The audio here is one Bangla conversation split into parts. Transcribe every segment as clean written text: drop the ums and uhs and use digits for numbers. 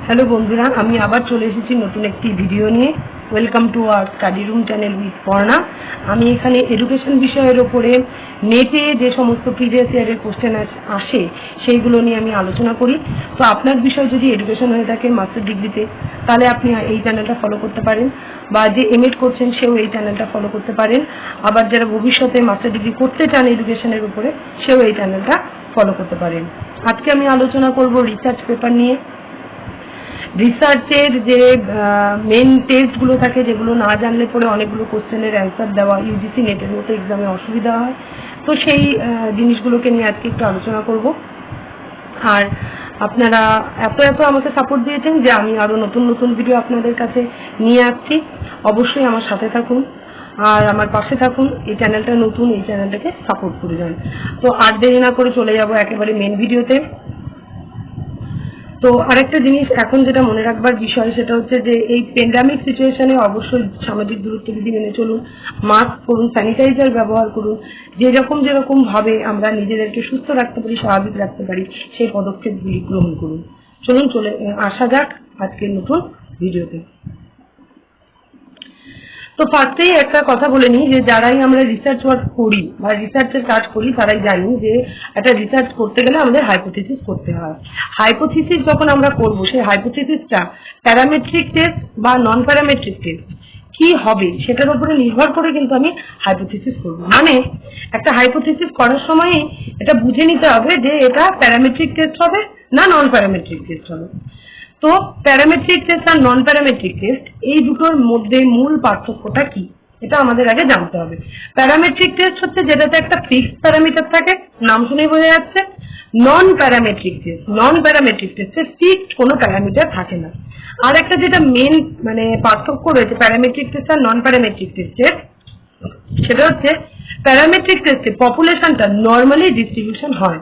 হ্যালো বন্ধুরা, আমি আবার চলে এসেছি নতুন একটি ভিডিও নিয়ে। Welcome to our study room channel with Parna. আমি এখানে এডুকেশন বিষয়ের ওপরে নেটে যে সমস্ত প্রিভিয়াস ইয়ারের কোশ্চেন আসে সেইগুলো নিয়ে আমি আলোচনা করি। তো আপনার বিষয় যদি এডুকেশন হয়ে থাকে মাস্টার ডিগ্রিতে, তাহলে আপনি এই চ্যানেলটা ফলো করতে পারেন, বা যে এমএড করছেন সেও এই চ্যানেলটা ফলো করতে পারেন। আবার যারা ভবিষ্যতে মাস্টার ডিগ্রি করতে চান এডুকেশনের উপরে, সেও এই চ্যানেলটা ফলো করতে পারেন। আজকে আমি আলোচনা করব রিসার্চ পেপার নিয়ে। রিসার্চের যে মেন টেস্টগুলো থাকে, যেগুলো না জানলে পরে অনেকগুলো কোশ্চেনের অ্যান্সার দেওয়া ইউজিসি নেটের মতো এক্সামে অসুবিধা হয়, তো সেই জিনিসগুলোকে নিয়ে আজকে একটু আলোচনা করব। আর আপনারা এত আমাকে সাপোর্ট দিয়েছেন যে আমি আরও নতুন নতুন ভিডিও আপনাদের কাছে নিয়ে আসছি। অবশ্যই আমার সাথে থাকুন আর আমার পাশে থাকুন। এই চ্যানেলটা নতুন, এই চ্যানেলটাকে সাপোর্ট করে যান। তো আর দেরি না করে চলে যাব একেবারে মেন ভিডিওতে। তো আরেকটা জিনিস এখন যেটা মনে রাখবার বিষয়, সেটা হচ্ছে যে এই প্যান্ডামিক সিচুয়েশনে অবশ্যই সামাজিক দূরত্ব বিধি মেনে চলুন, মাস্ক পরুন, স্যানিটাইজার ব্যবহার করুন। যেরকম ভাবে আমরা নিজেদেরকে সুস্থ রাখতে পারি, স্বাভাবিক রাখতে পারি, সেই পদক্ষেপগুলি গ্রহণ করুন। চলুন আসা যাক আজকের নতুন ভিডিওতে। তো ফার্স্টেই একটা কথা বলে নিই যে যারাই আমরা রিসার্চ ওয়ার্ক করি বা রিসার্চের কাজ করি, তারাই জানি যে একটা রিসার্চ করতে গেলে আমাদের হাইপোথিসিস করতে হয়। হাইপোথিসিস যখন আমরা করব, সেই হাইপোথিসিসটা প্যারামেট্রিক টেস্ট বা নন প্যারামেট্রিক টেস্ট কি হবে সেটার উপরে নির্ভর করে কিন্তু আমি হাইপোথিসিস করব। মানে একটা হাইপোথিসিস করার সময় এটা বুঝে নিতে হবে যে এটা প্যারামেট্রিক টেস্ট হবে না নন প্যারামেট্রিক টেস্ট হবে। তো প্যারামেট্রিক টেস্ট আর নন প্যারামেট্রিক টেস্ট এই দুটোর মধ্যে মূল পার্থক্যটা কি, এটা আমাদের আগে জানতে হবে। প্যারামেট্রিক টেস্ট হচ্ছে যেটাতে একটা ফিক্সড প্যারামিটার থাকে, নাম শুনেই বোঝা যাচ্ছে। নন প্যারামেট্রিক টেস্টে ফিক্সড কোনো প্যারামিটার থাকে না। আর একটা যেটা মেন পার্থক্য রয়েছে প্যারামেট্রিক টেস্ট আর নন প্যারামেট্রিক টেস্টের, সেটা হচ্ছে প্যারামেট্রিক টেস্টে পপুলেশনটা নর্মালি ডিস্ট্রিবিউশন হয়,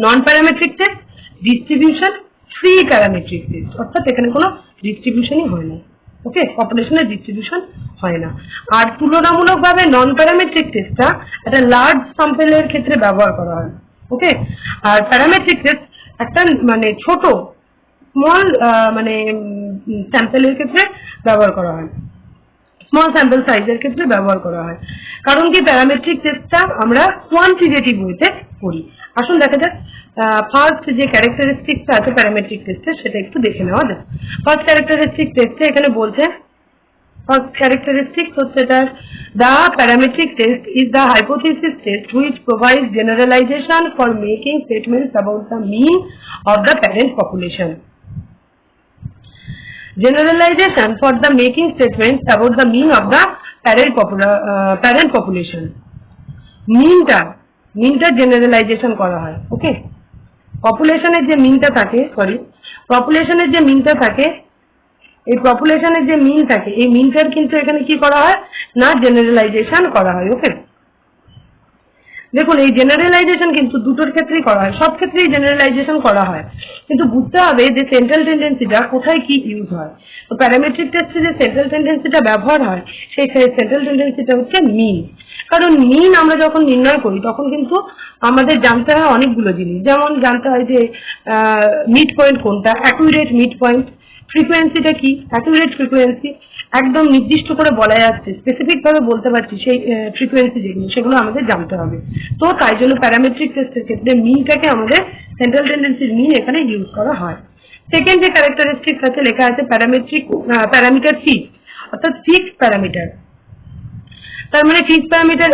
non parametric test distribution free parametric test, অর্থাৎ এখানে কোনো ডিস্ট্রিবিউশনই হয় না। ওকে, পপুলেশনের ডিস্ট্রিবিউশন হয় না। আর তুলনামূলকভাবে নন প্যারামেট্রিক টেস্টটা একটা লার্জ স্যাম্পলের ক্ষেত্রে ব্যবহার করা হয়। ওকে, আর প্যারামেট্রিক টেস্ট একটা ছোট স্মল স্যাম্পলের ক্ষেত্রে ব্যবহার করা হয়, স্মল স্যাম্পল সাইজের ক্ষেত্রে ব্যবহার করা হয়। কারণ কি, প্যারামেট্রিক টেস্টটা আমরা কোয়ান্টিটেটিভ ওয়েতে করি। আসুন দেখা যাক ফার্স্ট যে ক্যারেক্টারিস্টিকটা আছে প্যারামেট্রিক টেস্টে, সেটা একটু দেখে নেওয়া যাক। ফার্স্ট ক্যারেক্টারিস্টিক টেস্টে এখানে বলছে, ফার্স্ট ক্যারেক্টারিস্টিক হচ্ছে তার, the parametric test is the hypothesis test which provides generalization for making statements about the mean of the parent population. Generalization for the making statements about the mean of the parent population. মিনটা জেনারেলাইজেশন করা হয়। ওকে, পপুলেশনের যে মিনটা থাকে, এই পপুলেশনের যে মিন থাকে, এই মিনটার কিন্তু এখানে কি করা হয় না, জেনারেলাইজেশন করা হয়। ওকে, দেখুন এই জেনারেলাইজেশন কিন্তু দুটোর ক্ষেত্রেই করা হয়, সব ক্ষেত্রেই জেনারেলাইজেশন করা হয়, কিন্তু বুঝতে হবে যে সেন্ট্রাল টেন্ডেন্সিটা কোথায় কি ইউজ হয়। তো প্যারামেট্রিক টেস্টে যে সেন্ট্রাল টেন্ডেন্সিটা ব্যবহার হয়, সেই সেন্ট্রাল টেন্ডেন্সিটা হচ্ছে মিন। কারণ মিন আমরা যখন নির্ণয় করি তখন কিন্তু আমাদের জানতে হয় অনেকগুলো জিনিস, যেমন জানতে হয় যে মিড পয়েন্ট কোনটা, অ্যাকুরেট মিড পয়েন্ট, ফ্রিকোয়েন্সিটা কি, অ্যাকুরেট ফ্রিকোয়েন্সি একদম নির্দিষ্ট করে বলা যাচ্ছে, স্পেসিফিক ভাবে বলতে পারছি সেই ফ্রিকোয়েন্সি যেগুলো, সেগুলো আমাদের জানতে হবে। তো তাই জন্য প্যারামেট্রিক টেস্টের ক্ষেত্রে মিনটাকে আমাদের সেন্ট্রাল টেন্ডেন্সির মিন এখানে ইউজ করা হয়। সেকেন্ড যে ক্যারেক্টারিস্টিক আছে লেখা আছে প্যারামিটার ফিক্স, অর্থাৎ ফিক্স প্যারামিটার। তার মানে ফিক্স প্যারামিটার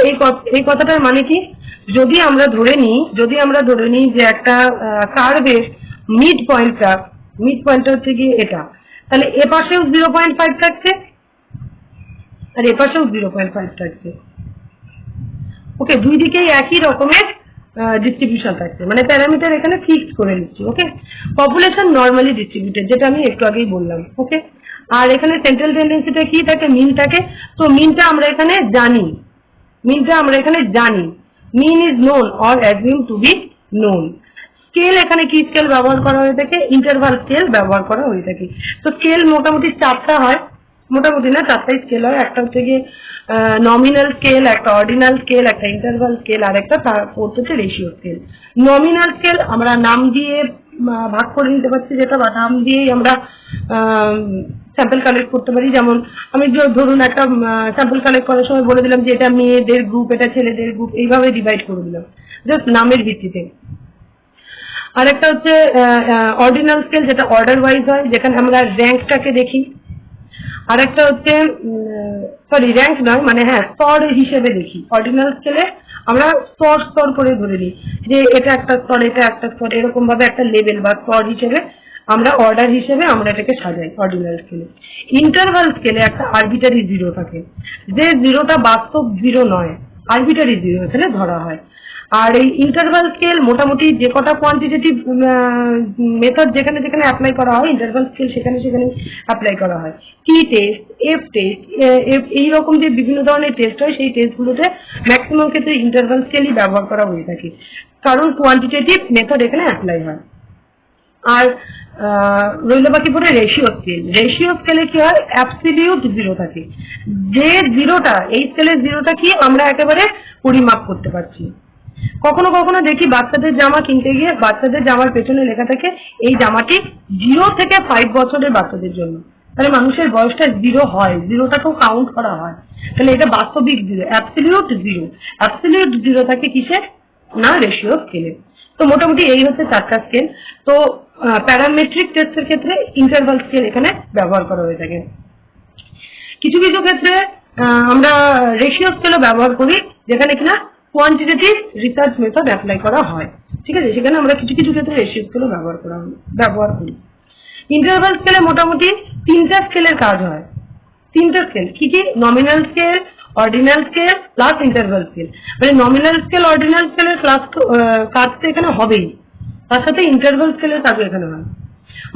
এই কথাটার মানে কি, যদি আমরা ধরে নিই যে একটা কার্ভের মিড পয়েন্টটা হচ্ছে কি এটা, তাহলে এ পাশেও 0.5 থাকছে আর এ পাশেও 0.5 থাকছে। ওকে, দুই দিকেই একই রকমের ডিস্ট্রিবিউশন থাকছে, মানে প্যারামিটার এখানে ফিক্স করে নিচ্ছি। ওকে, পপুলেশন নর্মালি ডিস্ট্রিবিউটেড, যেটা আমি একটু আগেই বললাম। ওকে, আর এখানে সেন্ট্রাল টেন্ডেন্সিটা কি থাকে, মিন থাকে। তো মিনটা আমরা এখানে জানি, mean is known or assume to be known. Scale এখানে কি স্কেল ব্যবহার করা হয়ে থাকে, ইন্টারভাল স্কেল ব্যবহার করা হয়ে থাকে। তো স্কেল মোটামুটি 4টা হয়, মোটামুটি না, চারটাই স্কেল হয়। একটা হচ্ছে গিয়ে নমিনাল স্কেল, একটা অর্ডিনাল স্কেল, একটা ইন্টারভাল স্কেল, আর একটা ফোর্থ হচ্ছে রেশিও স্কেল। নমিনাল স্কেল আমরা নাম দিয়ে ভাগ করে নিতে পারছি, যেটা বা নাম দিয়েই আমরা স্যাম্পল কালেক্ট করতে পারি। যেমন আমি ধরুন একটা স্যাম্পল কালেক্ট করার সময় বলে দিলাম যে এটা মেয়েদের গ্রুপ, এটা ছেলেদের গ্রুপ, এইভাবে ডিভাইড করে দিলাম জাস্ট নামের ভিত্তিতে। আরেকটা হচ্ছে অর্ডিনাল স্কেল, যেটা অর্ডার ওয়াইজ হয়, যেখানে আমরা র্যাঙ্কটাকে দেখি। আরেকটা হচ্ছে সরি র্যাঙ্ক নয়, মানে হ্যাঁ স্তর হিসেবে দেখি। অর্ডিনাল স্কেলে আমরা স্তর স্তর করে ধরে নিই যে এটা একটা স্তর, এটা একটা স্তর, এরকম ভাবে একটা লেভেল বা স্তর হিসেবে আমরা অর্ডার হিসেবে আমরা এটাকে সাজাই অর্ডিনাল স্কেলে। ইন্টারভাল স্কেলে একটা আরবিটারি জিরো থাকে, যে জিরোটা বাস্তব জিরো নয়, আরবিটারি জিরো এখানে ধরা হয়। আর এই ইন্টারভাল স্কেল মোটামুটি যে কটা কোয়ান্টিটেটিভ মেথড যেখানে যেখানে অ্যাপ্লাই করা হয়, ইন্টারভাল স্কেল সেখানে সেখানে অ্যাপ্লাই করা হয়। টি টেস্ট, এফ টেস্ট, এইরকম যে বিভিন্ন ধরনের টেস্ট হয়, সেই টেস্টগুলোতে ম্যাক্সিমাম ক্ষেত্রে ইন্টারভাল স্কেলই ব্যবহার করা হয়ে থাকে, কারণ কোয়ান্টিটেটিভ মেথড এখানে অ্যাপ্লাই হয়। আর রইল বাকি পরে রেশিও স্কেল। রেশিও স্কেলে কি হয়, অ্যাবসলিউট জিরো থাকে, যে জিরোটা এই স্কেলের জিরোটা কি আমরা একেবারে পরিমাপ করতে পারছি। কখনো কখনো দেখি বাচ্চাদের জামা কিনতে গিয়ে বাচ্চাদের জামার পেছনে লেখা থাকে এই জামাটি 0 থেকে 5 বছরের বাচ্চাদের জন্য। তাহলে মানুষের বয়সটা 0 হয়, জিরোটাকেও কাউন্ট করা হয়, তাহলে এটা বাস্তবিক zero, absolute zero. Absolute zero থাকে কিসে না, রেশিও স্কেলে। তো মোটামুটি এই হচ্ছে চারটা স্কেল। তো প্যারামেট্রিক টেস্টের ক্ষেত্রে ইন্টারভাল স্কেল এখানে ব্যবহার করা হয়ে থাকে। কিছু কিছু ক্ষেত্রে আমরা রেশিও স্কেলও ব্যবহার করি, যেখানে কিনা কোয়ান্টিটেটিভ রিসার্চ মেথড অ্যাপ্লাই করা হয়। ঠিক আছে, সেখানে আমরা কিছু কিছু ক্ষেত্রে রেশিও স্কেলও ব্যবহার করি। ইন্টারভাল স্কেলে মোটামুটি তিনটা স্কেলের কাজ হয়। তিনটা স্কেল কি কি, nominal scale, ordinal scale plus interval scale. মানে নমিনাল স্কেল, অর্ডিনাল স্কেলের কাজ তো এখানে হবেই, তার সাথে ইন্টারভাল স্কেলের কাজও এখানে হয়।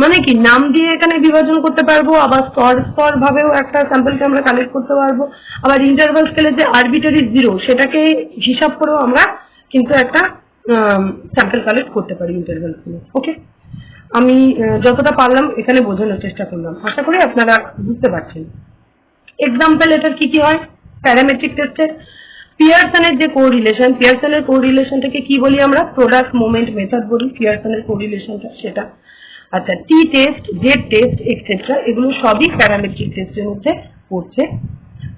মানে কি, নাম দিয়ে এখানে বিভাজন করতে পারবো, আবার স্তর স্তর ভাবেও একটা স্যাম্পলকে আমরা কালেক্ট করতে পারবো, আবার ইন্টারভাল স্কেলে যে আরবিটারি জিরো সেটাকে হিসাব করেও আমরা কিন্তু একটা স্যাম্পল কালেক্ট করতে পারি ইন্টারভাল স্কেলে। ওকে, আমি যতটা পারলাম এখানে বোঝানোর চেষ্টা করলাম, আশা করি আপনারা বুঝতে পারছেন। এক্সাম্পল এটার কি কি হয় প্যারামেট্রিক টেস্টের। পিয়ারসনের যে কোরিলেশন, পিয়ারসনের কোরিলেশনটাকে কি বলি আমরা, প্রোডাক্ট মোমেন্ট মেথড বলি পিয়ারসনের কোরিলেশনটা, সেটা। আচ্ছা, টি টেস্ট, জেড টেস্ট এক্সেট্রা, এগুলো সবই প্যারামেট্রিক টেস্টের মধ্যে পড়ছে।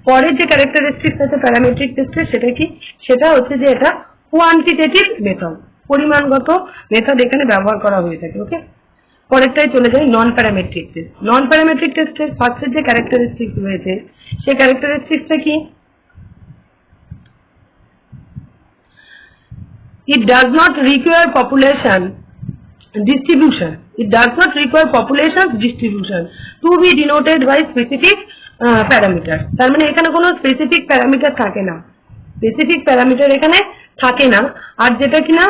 পরের যে ক্যারেক্টারিস্টিক্স আছে প্যারামেট্রিক টেস্টের, সেটা কি, সেটা হচ্ছে যে এটা কোয়ান্টিটেটিভ মেথড, পরিমাণগত মেথড এখানে ব্যবহার করা হয়ে থাকে। ওকে, পরেরটাই চলে যায় নন প্যারামেট্রিক টেস্ট। নন প্যারামেট্রিক টেস্টের ফার্স্টের যে ক্যারেক্টারিস্টিক্স রয়েছে, সেই ক্যারেক্টারিস্টিক্সটা কি, it does not require population distribution, it does not require population distribution to be denoted by specific parameter। তার মানে এখানে কোনো স্পেসিফিক প্যারামিটার থাকে না, স্পেসিফিক প্যারামিটার এখানে থাকে না। আর যেটা কিনা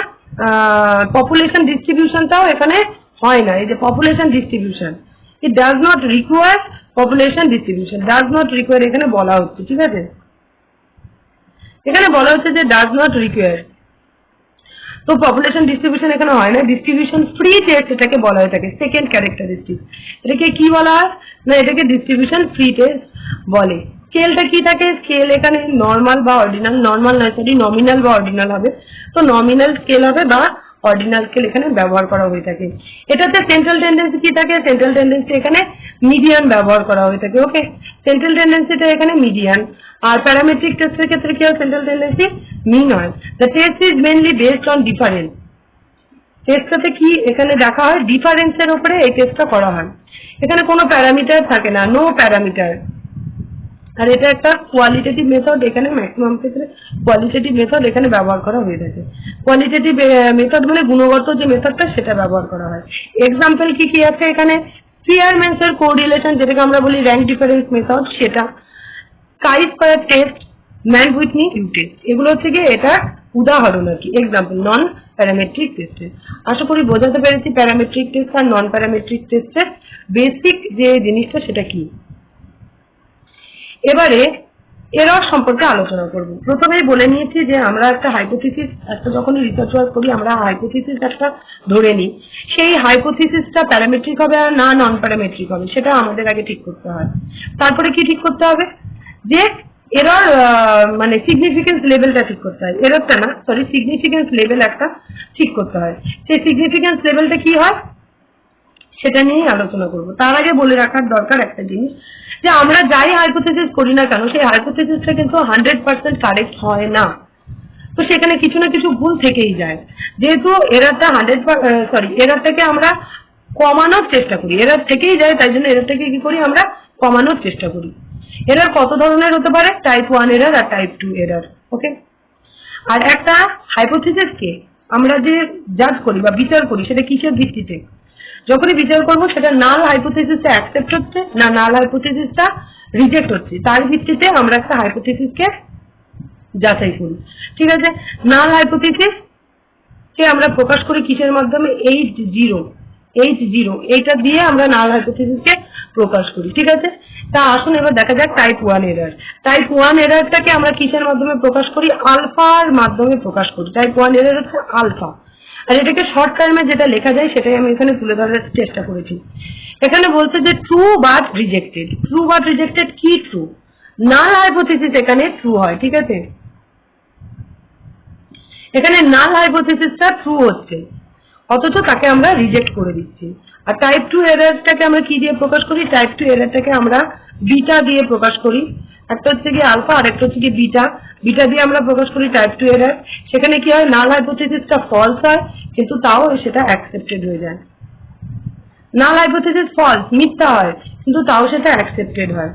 পপুলেশন ডিস্ট্রিবিউশনটাও এখানে হয় না। এই যে population distribution, it does not require population distribution, does not require এখানে বলা হচ্ছে। ঠিক আছে, এখানে বলা হচ্ছে যে does not require, তো পপুলেশন ডিস্ট্রিবিউশন এখানে হয় না। ডিস্ট্রিবিউশন ফ্রি টেস্ট এটাকে বলা হয়ে থাকে, সেকেন্ড ক্যারেক্টারিস্টিক। এটাকে কি বলা হয় না, এটাকে ডিস্ট্রিবিউশন ফ্রি টেস্ট বলে। স্কেলটা কি থাকে, স্কেল এখানে নর্মাল বা অর্ডিনাল, নর্মাল নয় সরি নমিনাল বা অর্ডিনাল হবে, তো নমিনাল স্কেল হবে বা অর্ডিনাল স্কেল এখানে ব্যবহার করা হয়ে থাকে। এটাতে সেন্ট্রাল টেন্ডেন্সি কি থাকে, সেন্ট্রাল টেন্ডেন্সি এখানে মিডিয়ান ব্যবহার করা হয়ে থাকে। ওকে, সেন্ট্রাল টেন্ডেন্সিটা এখানে মিডিয়ান। আর প্যারামেট্রিক টেস্টের ক্ষেত্রে কি হয়, সেন্ট্রাল টেন্ডেন্সি মিন হয়। The test is mainly based on difference. টেস্টটাতে কি এখানে দেখা হয়, ডিফারেন্সের উপরে এই টেস্টটা করা হয়। এখানে কোনো প্যারামিটার থাকে না, নো প্যারামিটার। আর এটা একটা কোয়ালিটেটিভ মেথড, এখানে ম্যাক্সিমাম ক্ষেত্রে কোয়ালিটেটিভ মেথড এখানে ব্যবহার করা হয়ে থাকে। কোয়ালিটেটিভ মেথড মানে গুণগত যে মেথডটা সেটা ব্যবহার করা হয়। এক্সাম্পল কি কি আছে এখানে, স্পিয়ারম্যানসের কোরিলেশন, যেটাকে আমরা বলি র্যাঙ্ক ডিফারেন্স মেথড, সেটা। Chi square test, Mann Whitney U test, এগুলো হচ্ছে গিয়ে এটা উদাহরণ আর কি, এক্সাম্পল নন প্যারামেট্রিক টেস্টের। আশা করি বোঝাতে পেরেছি প্যারামেট্রিক টেস্ট আর নন প্যারামেট্রিক টেস্টের বেসিক যে জিনিসটা সেটা কি। এবারে এরর সম্পর্কে আলোচনা করব। প্রথমেই বলে নিয়েছি যে আমরা একটা হাইপোথিসিস, একটা যখনই রিসার্চ ওয়ার্ক করি আমরা হাইপোথিসিস একটা ধরে নিই, সেই হাইপোথিসিসটা প্যারামেট্রিক হবে আর না নন প্যারামেট্রিক হবে সেটা আমাদের আগে ঠিক করতে হয়। তারপরে কি ঠিক করতে হবে, যে এরর মানে সিগনিফিকেন্স লেভেলটা ঠিক করতে হয়, এররটা না সরি সিগনিফিকেন্স লেভেল একটা ঠিক করতে হয়। সেই সিগনিফিকেন্স লেভেলটা কি হয় সেটা নিয়েই আলোচনা করব। তার আগে বলে রাখার দরকার একটা জিনিস, যে আমরা যাই হাইপোথিসিস করি না কেন সেই হাইপোথিসিসটা কিন্তু 100% কারেক্ট হয় না, তো সেখানে কিছু না কিছু ভুল থেকেই যায়। যেহেতু এররটা এররটাকে আমরা কমানোর চেষ্টা করি, এরর থেকেই যায়, তাই জন্য এররটাকে কি করি আমরা কমানোর চেষ্টা করি। এরর কত ধরনের হতে পারে, টাইপ 1 এরর আর টাইপ 2 এরর। ওকে, আর একটা হাইপোথিসিসকে আমরা যে জাজ করি বা বিচার করি সেটা কিসের ভিত্তিতে, যখনই বিচার করবো সেটা নাল হাইপোথিসিসটা অ্যাকসেপ্ট হচ্ছে না নাল হাইপোথিসিসটা রিজেক্ট হচ্ছে, তার ভিত্তিতে আমরা একটা হাইপোথিসিসকে যাচাই করি। ঠিক আছে, নাল হাইপোথিসিস কে আমরা প্রকাশ করি কিসের মাধ্যমে, H0 এইটা দিয়ে আমরা নাল হাইপোথিসিসকে প্রকাশ করি। ঠিক আছে, তা আসুন এবার দেখা যাক টাইপ 1 এরর। টাইপ 1 এররটাকে আমরা কিসের মাধ্যমে প্রকাশ করি, আলফার মাধ্যমে প্রকাশ করি। টাইপ 1 এরর হচ্ছে আলফা, আর এটাকে শর্ট টার্মে যেটা লেখা যায় সেটাই আমি এখানে তুলে ধরার চেষ্টা করেছি। এখানে বলছে যে true but rejected. True but rejected কি ট্রু, নাল হাইপোথিসিস এখানে ট্রু হয়। ঠিক আছে, এখানে নাল হাইপোথিসিসটা ট্রু হচ্ছে অথচ তাকে আমরা রিজেক্ট করে দিচ্ছি। আর টাইপ 2 এররটাকে আমরা কি দিয়ে প্রকাশ করি, টাইপ 2 এররটাকে আমরা বিটা দিয়ে প্রকাশ করি। একটা হচ্ছে কি আলফা আর একটা হচ্ছে কি বিটা, বিটা দিয়ে আমরা প্রকাশ করি টাইপ 2 এরর। সেখানে কি হয়, নাল হাইপোথিসিসটা ফলস হয় কিন্তু তাও সেটা অ্যাকসেপ্টেড হয়ে যায়। নাল হাইপোথিসিস ফলস মিথ্যা হয় কিন্তু তাও সেটা অ্যাকসেপ্টেড হয়।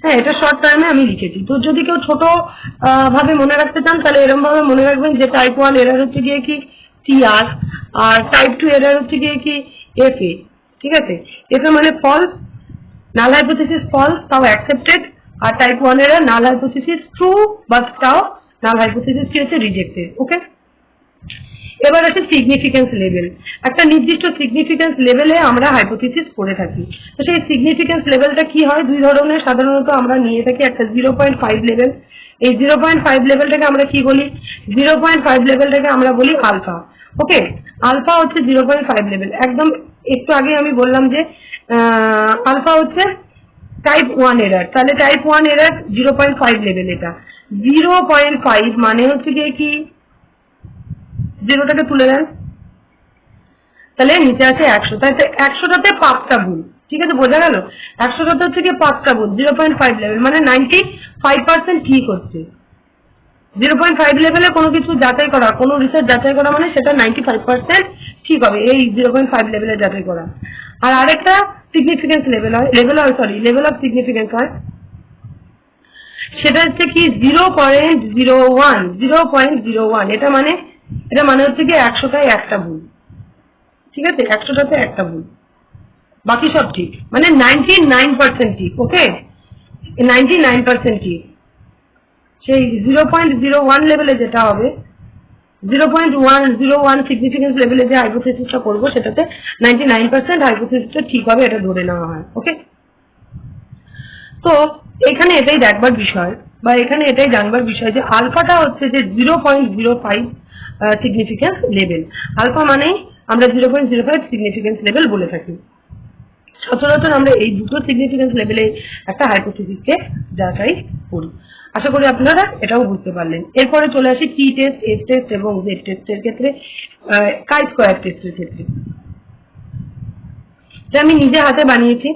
হ্যাঁ, এটা শর্ট টার্মে আমি লিখেছি। তো যদি কেউ ছোট ভাবে মনে রাখতে চান তাহলে এরকম ভাবে মনে রাখবেন যে টাইপ 1 এরর হচ্ছে গিয়ে কি TR, আর টাইপ 2 এরর হচ্ছে গিয়ে কি FA। ঠিক আছে, FA মানে ফলস, নাল হাইপোথিসিস ফলস তাও অ্যাকসেপ্টেড, আর type 1 error null hypothesis true but তাও নাল হাইপোথিসিস কি হচ্ছে রিজেক্টেড। ওকে, এবার আছে সিগনিফিকেন্স লেভেল। একটা নির্দিষ্ট সিগনিফিকেন্স লেভেলে আমরা হাইপোথিসিস করে থাকি। তো সেই সিগনিফিকেন্স লেভেলটা কি হয়, দুই ধরনের সাধারণত আমরা নিয়ে থাকি। একটা 0.5 লেভেল, এই 0.5 লেভেলটাকে আমরা কি বলি, 0.5 লেভেলটাকে আমরা বলি আলফা। ওকে, আলফা হচ্ছে 0.5 লেভেল। একদম একটু আগে আমি বললাম যে আলফা হচ্ছে টাইপ 1 এরর, তাহলে টাইপ 1 এরর 0.5 লেভেল। এটা 0.5 মানে হচ্ছে কি জিরোটাকে তুলে দেন, তাহলে নিচে আছে 100, তাই 100টাতে 5টা ভুল। ঠিক আছে, বোঝা গেল, 100টাতে হচ্ছে কি 5টা ভুল। 0.5 লেভেল মানে 95% ঠিক হচ্ছে। 0.5 লেভেলে কোনো কিছু যাচাই করা, কোনো রিসার্চ যাচাই করা মানে সেটা 95% ঠিক হবে, এই 0.5 লেভেলে যাচাই করা। আর আরেকটা সিগনিফিকেন্স লেভেল হয়, লেভেল অফ সিগনিফিকেন্স হয়, সেটা হচ্ছে কি 0.01। এটা মানে হচ্ছে কি 100টায় একটা ভুল। ঠিক আছে, 100টাতে একটা ভুল, বাকি সব ঠিক, মানে 99% ঠিক। ওকে, 99% ঠিক। সেই 0.01 লেভেলে যেটা হবে, 0.101 সিগনিফিকেন্স লেভেলে যে হাইপোথিসিসটা করবো সেটাতে 99% হাইপোথিসিসটা ঠিক হবে, এটা ধরে নেওয়া হয়। ওকে, তো এখানে এটাই দেখবার বিষয় বা এখানে এটাই জানবার বিষয় যে আলফাটা হচ্ছে যে 0.05 সিগনিফিকেন্স লেভেল। আলফা মানে আমরা 0.05 সিগনিফিকেন্স লেভেল বলে থাকি। সচরাচর আমরা এই দুটো সিগনিফিকেন্স লেভেলে একটা হাইপোথিসিসকে যাচাই করি। আশা করি আপনারা এটাও বুঝতে পারলেন। এরপরে চলে আসি টি টেস্ট, এস টেস্ট এবং জেড টেস্টের ক্ষেত্রে, কাই স্কোয়ার টেস্টের ক্ষেত্রে। এটা আমি নিজে হাতে বানিয়েছি,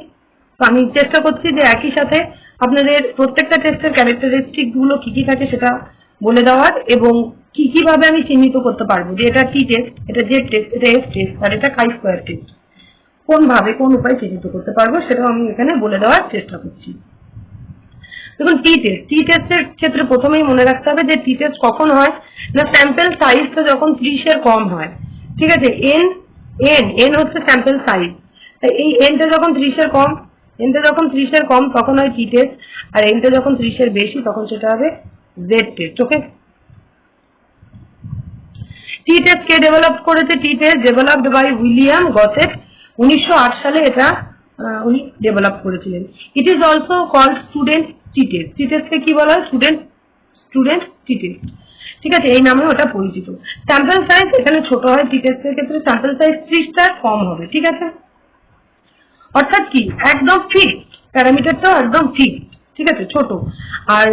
তো আমি চেষ্টা করছি যে একই সাথে আপনাদের প্রত্যেকটা টেস্টের ক্যারেক্টারিস্টিক গুলো কি কি থাকে সেটা বলে দেওয়ার, এবং কি কি ভাবে আমি চিহ্নিত করতে পারবো যে এটা টি টেস্ট, এটা জেড টেস্ট, এটা এস টেস্ট আর এটা কাই স্কোয়ার টেস্ট, কোন ভাবে কোন উপায় চিহ্নিত করতে পারবো সেটাও আমি এখানে বলে দেওয়ার চেষ্টা করছি। দেখুন টি টেস্টের ক্ষেত্রে প্রথমেই মনে রাখতে হবে যে টি টেস্ট কখন হয় না, স্যাম্পল সাইজটা যখন 30 এর কম হয়। ঠিক আছে, এন হচ্ছে স্যাম্পল সাইজ, এই এনটা যখন 30 এর কম তখন হয় টি টেস্ট, আর এনটা যখন 30 এর বেশি তখন সেটা হবে Z test. Okay, T test কে ডেভেলপ করেছে, T test developed by William Gosset 1908 সালে এটা উনি ডেভেলপ করেছিলেন। It is also called student T test. T টেস্টকে কি বলা হয়? Student T test. ঠিক আছে, এই নামে ওটা পরিচিত। স্যাম্পল সাইজ এখানে ছোট হয়, টি টেস্টের ক্ষেত্রে স্যাম্পল সাইজ 30টার কম হবে। ঠিক আছে, অর্থাৎ কি একদম ফিক্সড, প্যারামিটারটাও একদম ফিক্সড। ঠিক আছে, ছোট। আর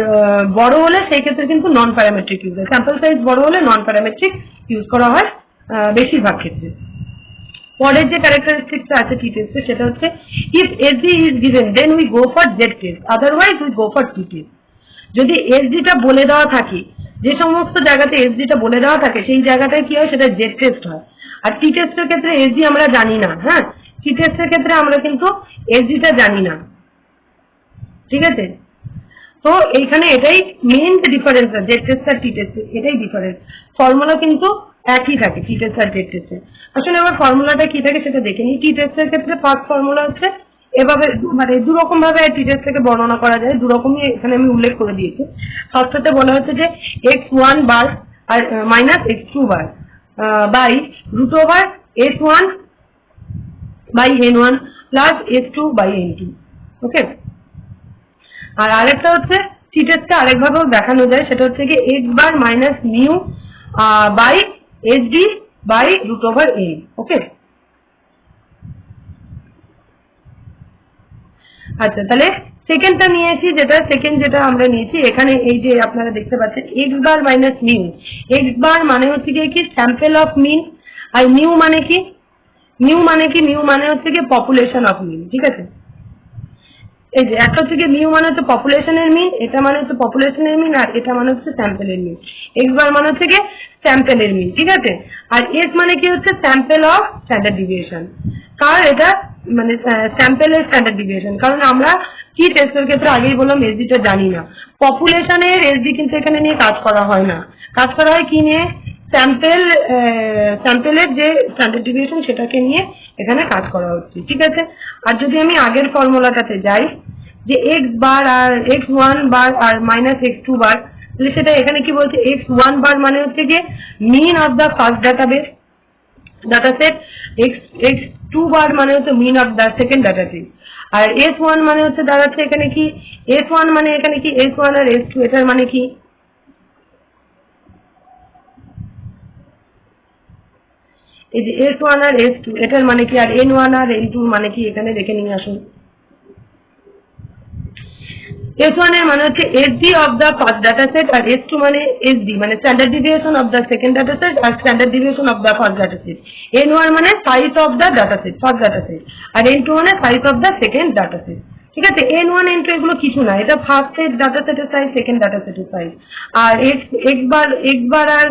বড় হলে সেই ক্ষেত্রে কিন্তু নন প্যারামেট্রিক ইউজ হয়। স্যাম্পল সাইজ বড় হলে নন প্যারামেট্রিক ইউজ করা হয় বেশিরভাগ ক্ষেত্রে। পরের যে ক্যারেক্টারিস্টিক্সটা আছে টি টেস্টে সেটা হচ্ছে if SD is given then we go for Z test, otherwise we go for T test. যদি এসডিটা বলে দেওয়া থাকে, যে সমস্ত জায়গাতে এসডিটা বলে দেওয়া থাকে সেই জায়গাটায় কি হয়? সেটা জেড টেস্ট হয়। আর টি টেস্টের ক্ষেত্রে এসডি আমরা জানি না। হ্যাঁ, টি টেস্টের ক্ষেত্রে আমরা কিন্তু এসডিটা জানি না। ঠিক আছে, তো এইখানে এটাই মেইন ডিফারেন্স, জেড টেস্ট আর টি টেস্ট এটাই ডিফারেন্স। ফর্মুলা কিন্তু একই থাকে টি টেস্ট আর জেড টেস্টে। আসলে আমার ফর্মুলাটা কি থাকে সেটা দেখে নিই। টি টেস্টের ক্ষেত্রে ফার্স্ট ফর্মুলা হচ্ছে এভাবে, মানে দুরকম ভাবে টি টেস্ট থেকে বর্ণনা করা যায়, দুরকমই এখানে আমি উল্লেখ করে দিয়েছি। ফার্স্টটাতে বলা হচ্ছে যে x1 বার আর minus x2 bar by root over s1 by n1 plus s2 by n2। Okay, আর আরেকটা হচ্ছে টি টেস্টকে আরেকভাবেও দেখানো যায়, সেটা হচ্ছে কি x bar minus mu by sd by root over n। Okay, আচ্ছা, তাহলে সেকেন্ডটা নিয়েছি, যেটা আমরা নিয়েছি এখানে এই যে আপনারা দেখতে পাচ্ছেন x bar minus mu. x bar মানে হচ্ছে কি স্যাম্পল অফ মিন, আর মিউ মানে কি? মিউ মানে হচ্ছে কি পপুলেশন অফ মিন। ঠিক আছে, এই যে একটা হচ্ছে মিউ মানে হচ্ছে পপুলেশনের মিন, এটা মানে হচ্ছে পপুলেশনের মিন, আর এটা মানে হচ্ছে স্যাম্পলের মিন। এক্স বার মানে হচ্ছে কি স্যাম্পলের মিন। ঠিক আছে, আর এস মানে কি হচ্ছে স্যাম্পল অফ স্ট্যান্ডার্ড ডিভিয়েশন। কারণ এটা মানে স্যাম্পলের স্ট্যান্ডার্ড ডিভিয়েশন, কারণ আমরা কি টেস্টের ক্ষেত্রে আগেই বললাম এসডিটা জানি না। পপুলেশনের এসডি কিন্তু এখানে নিয়ে কাজ করা হয় না, কাজ করা হয় কি নিয়ে? স্যাম্পলের যে স্ট্যান্ডার্ড ডিভিয়েশন সেটাকে নিয়ে এখানে কাজ করা হচ্ছে। ঠিক আছে, আর যদি আমি আগের ফর্মুলাটাতে যাই যে এক্স বার আর x1 বার আর মাইনাস x2 বার, তাহলে সেটা এখানে কি বলছে? x1 বার মানে হচ্ছে যে mean of the first data set, x2 bar মানে হচ্ছে mean of the second data set, আর s1 মানে হচ্ছে দাঁড়াচ্ছে এখানে কি? s1 মানে এখানে কি s1 আর s2, এটার মানে কি? এই যে s1 আর s2 এটার মানে কি? আর n1 আর n2 মানে কি? এখানে দেখে নিয়ে আসুন। s1 এর মানে হচ্ছে sd of the first data set, আর s2 মানে sd মানে standard deviation of the second data set আর standard deviation of the first data set. n1 মানে size of the data set, first data set, আর n2 মানে size of the second data set. ঠিক আছে, n1 n2 এগুলো কিছু না, এটা ফার্স্ট সেট ডাটা সেটের সাইজ, সেকেন্ড ডাটা সেটের সাইজ। আর x বার আর